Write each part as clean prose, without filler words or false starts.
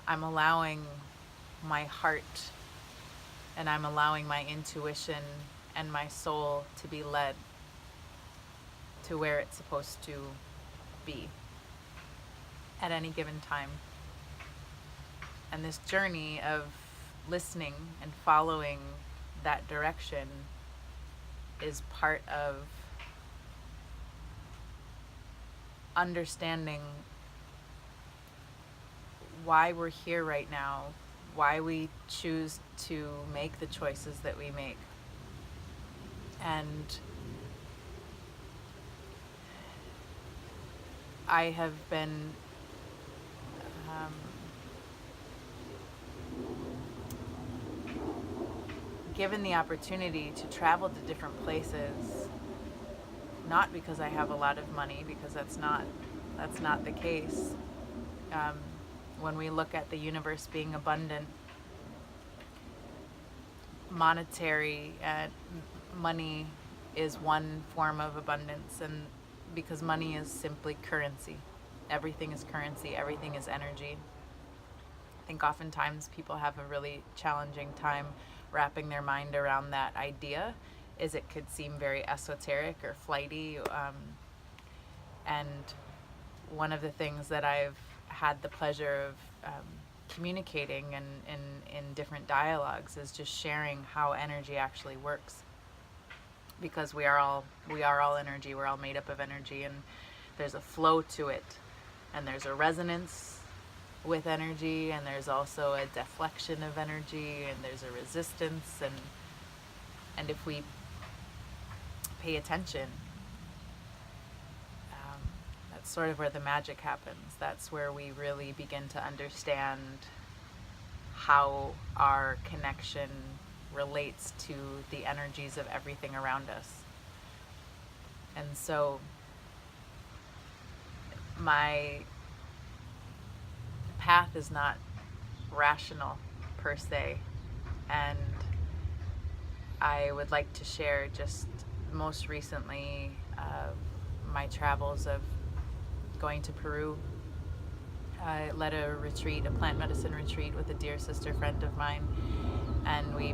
I'm allowing my heart and I'm allowing my intuition and my soul to be led to where it's supposed to be at any given time. And this journey of listening and following that direction is part of understanding why we're here right now, why we choose to make the choices that we make. And I have been um, given the opportunity to travel to different places, not because I have a lot of money, because that's not the case. Um, when we look at the universe being abundant, monetary money is one form of abundance, and because money is simply currency, everything is currency, everything is energy. I think oftentimes people have a really challenging time wrapping their mind around that idea, is it could seem very esoteric or flighty. And one of the things that I've had the pleasure of communicating in different dialogues is just sharing how energy actually works, because we are all energy. We're all made up of energy, and there's a flow to it, and there's a resonance with energy, and there's also a deflection of energy, and there's a resistance, and if we pay attention, that's sort of where the magic happens. That's where we really begin to understand how our connection relates to the energies of everything around us. And so my path is not rational per se, and I would like to share just most recently my travels of going to Peru. I led a retreat, a plant medicine retreat, with a dear sister friend of mine, and we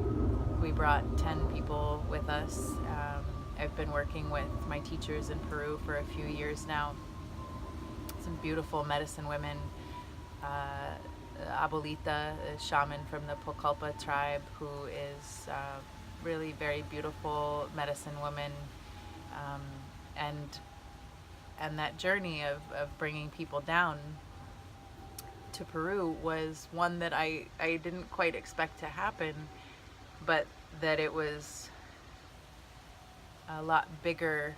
brought 10 people with us. I've been working with my teachers in Peru for a few years now. Some beautiful medicine women. Abuelita, a shaman from the Pucallpa tribe, who is really very beautiful medicine woman, um, and that journey of bringing people down to Peru was one that I didn't quite expect to happen, but that it was a lot bigger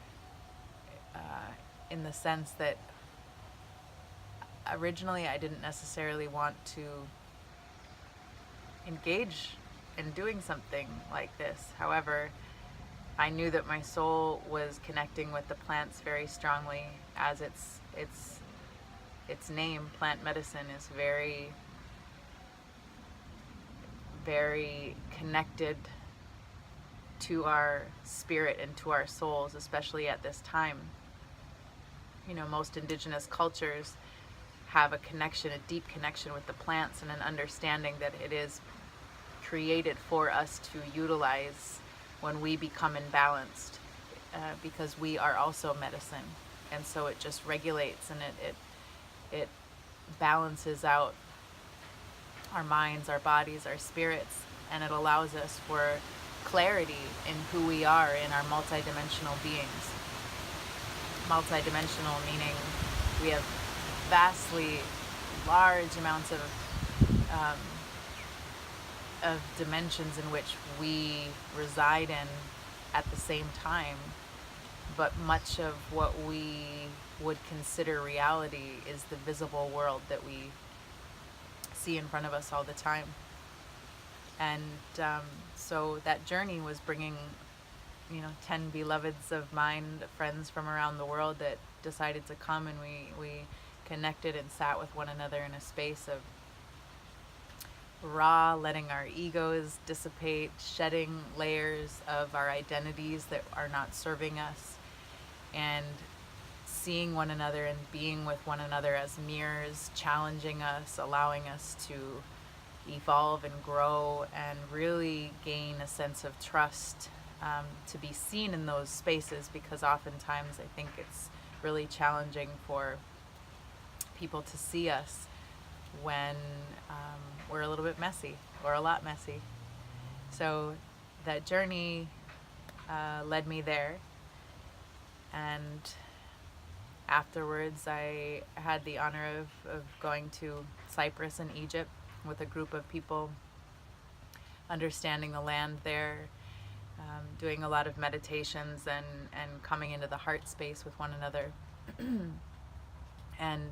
uh, in the sense that originally I didn't necessarily want to engage in doing something like this. However, I knew that my soul was connecting with the plants very strongly, as its name, plant medicine, is very, very connected to our spirit and to our souls, especially at this time. You know, most indigenous cultures have a connection, a deep connection with the plants, and an understanding that it is created for us to utilize when we become imbalanced, because we are also medicine, and so it just regulates, and it balances out our minds, our bodies, our spirits, and it allows us for clarity in who we are in our multidimensional beings. Multidimensional meaning we have vastly large amounts of dimensions in which we reside in at the same time, but much of what we would consider reality is the visible world that we see in front of us all the time. And so that journey was bringing 10 beloveds of mine, friends from around the world, that decided to come, and we connected and sat with one another in a space of raw, letting our egos dissipate, shedding layers of our identities that are not serving us, and seeing one another and being with one another as mirrors, challenging us, allowing us to evolve and grow and really gain a sense of trust, to be seen in those spaces, because oftentimes I think it's really challenging for people to see us when we're a little bit messy or a lot messy. So that journey led me there, and afterwards I had the honor of going to Cyprus and Egypt with a group of people, understanding the land there, doing a lot of meditations and coming into the heart space with one another. And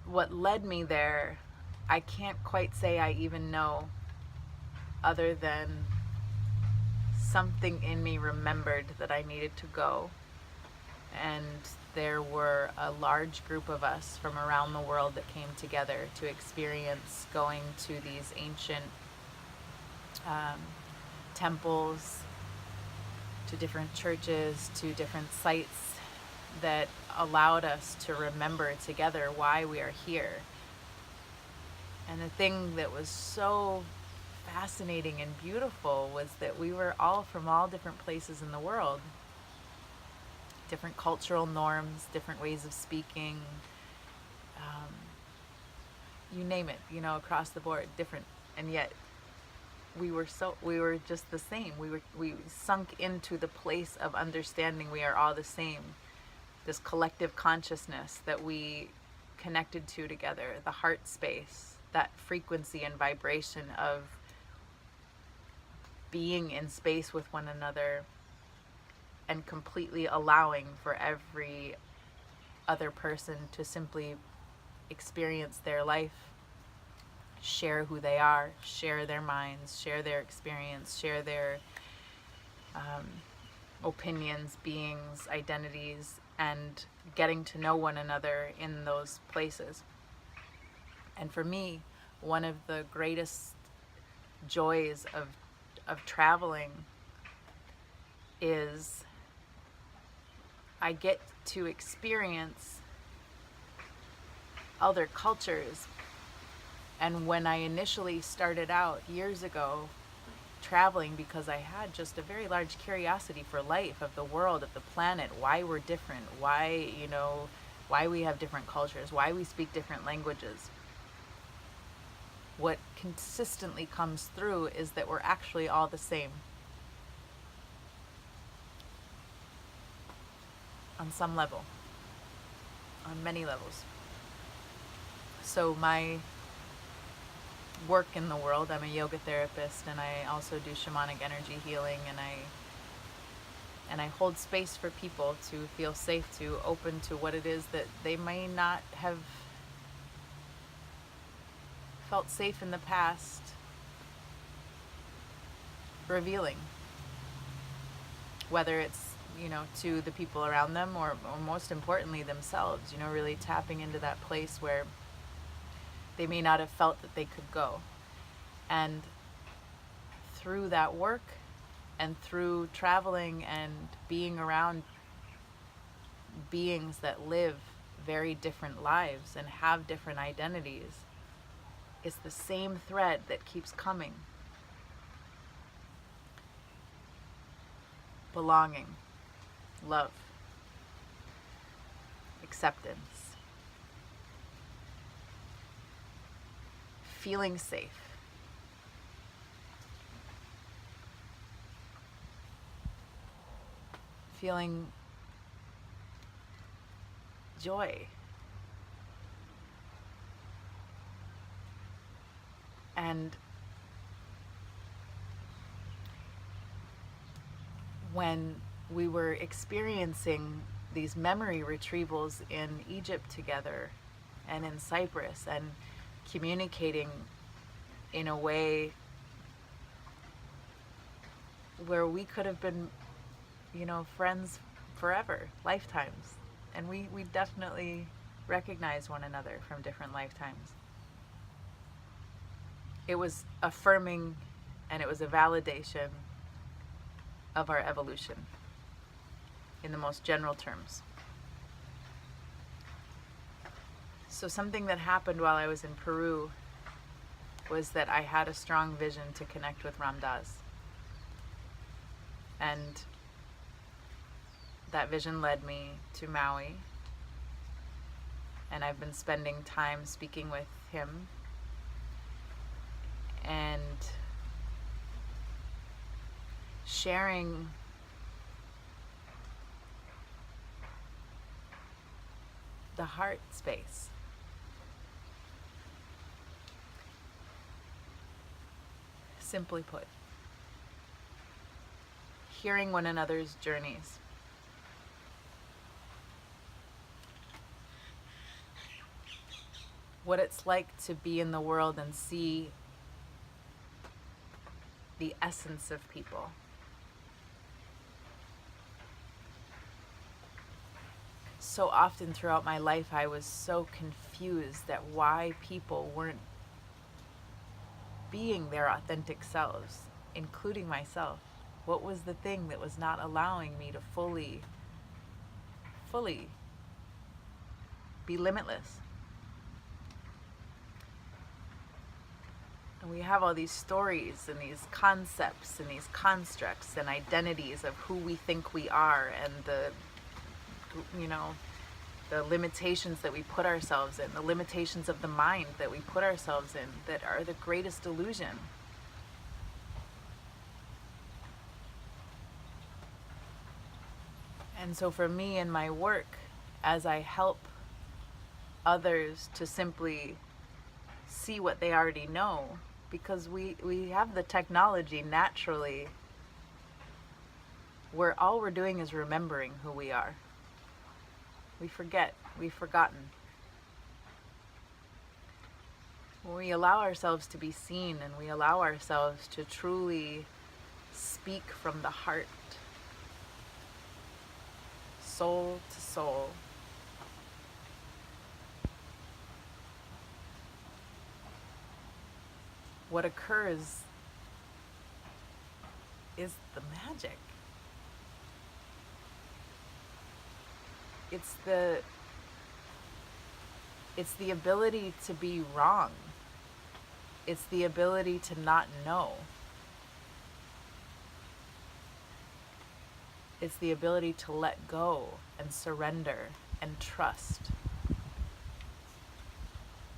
what led me there, I can't quite say I even know, other than something in me remembered that I needed to go. And there were a large group of us from around the world that came together to experience going to these ancient temples, to different churches, to different sites that allowed us to remember together why we are here. And the thing that was so fascinating and beautiful was that we were all from all different places in the world, different cultural norms, different ways of speaking, you name it, across the board, different. And yet we were just the same. We sunk into the place of understanding we are all the same. This collective consciousness that we connected to together, the heart space, that frequency and vibration of being in space with one another and completely allowing for every other person to simply experience their life, share who they are, share their minds, share their experience, share their opinions, beings, identities, and getting to know one another in those places. And for me, one of the greatest joys of traveling is I get to experience other cultures. And when I initially started out years ago traveling, because I had just a very large curiosity for life, of the world, of the planet, why we're different, why we have different cultures, why we speak different languages. What consistently comes through is that we're actually all the same. On some level. On many levels. So my work in the world, I'm a yoga therapist, and I also do shamanic energy healing, and I hold space for people to feel safe, to open to what it is that they may not have felt safe in the past revealing, whether it's to the people around them, or most importantly themselves, really tapping into that place where they may not have felt that they could go. And through that work and through traveling and being around beings that live very different lives and have different identities, it's the same thread that keeps coming. Belonging, love, acceptance, feeling safe, feeling joy, and when we were experiencing these memory retrievals in Egypt together and in Cyprus, and communicating in a way where we could have been, friends forever, lifetimes. And we definitely recognize one another from different lifetimes. It was affirming, and it was a validation of our evolution. in the most general terms. So something that happened while I was in Peru was that I had a strong vision to connect with Ram Dass. And that vision led me to Maui. And I've been spending time speaking with him and sharing the heart space. Simply put, hearing one another's journeys. What it's like to be in the world and see the essence of people. So often throughout my life, I was so confused at why people weren't being their authentic selves, including myself. What was the thing that was not allowing me to fully be limitless? And we have all these stories and these concepts and these constructs and identities of who we think we are, and the limitations that we put ourselves in, the limitations of the mind that we put ourselves in, that are the greatest illusion. And so for me in my work, as I help others to simply see what they already know, because we have the technology naturally, where all we're doing is remembering who we are. We forget, we've forgotten. When we allow ourselves to be seen and we allow ourselves to truly speak from the heart, soul to soul, what occurs is the magic. It's the ability to be wrong. It's the ability to not know. It's the ability to let go and surrender and trust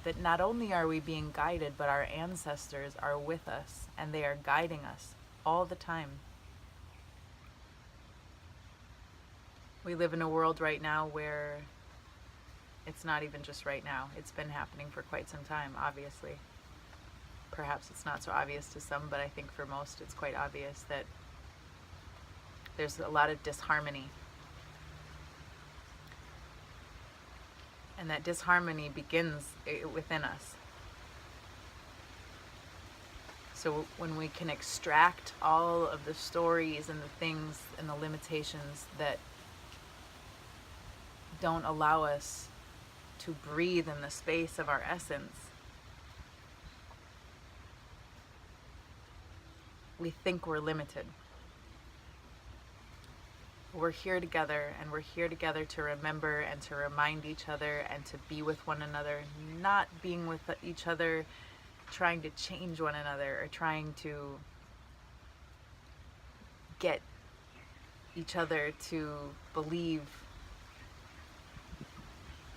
that not only are we being guided, but our ancestors are with us and they are guiding us all the time. We live in a world right now where it's not even just right now. It's been happening for quite some time, obviously. Perhaps it's not so obvious to some, but I think for most it's quite obvious that there's a lot of disharmony. And that disharmony begins within us. So when we can extract all of the stories and the things and the limitations that don't allow us to breathe in the space of our essence, we think we're limited. We're here together, and we're here together to remember and to remind each other and to be with one another, not being with each other trying to change one another or trying to get each other to believe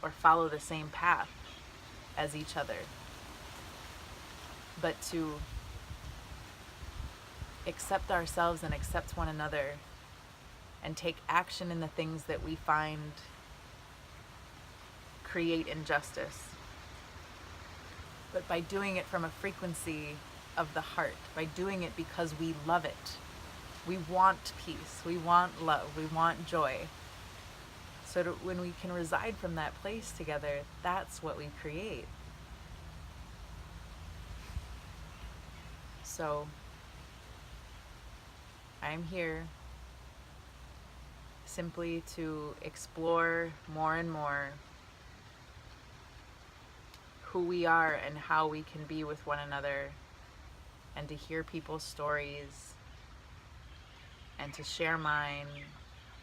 or follow the same path as each other, but to accept ourselves and accept one another and take action in the things that we find create injustice. But by doing it from a frequency of the heart, by doing it because we love it. We want peace, we want love, we want joy. So when we can reside from that place together, that's what we create. So I'm here simply to explore more and more who we are and how we can be with one another, and to hear people's stories and to share mine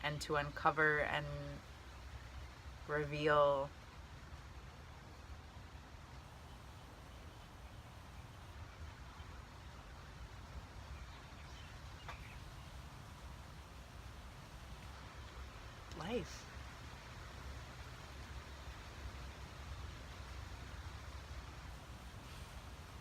and to uncover and reveal life.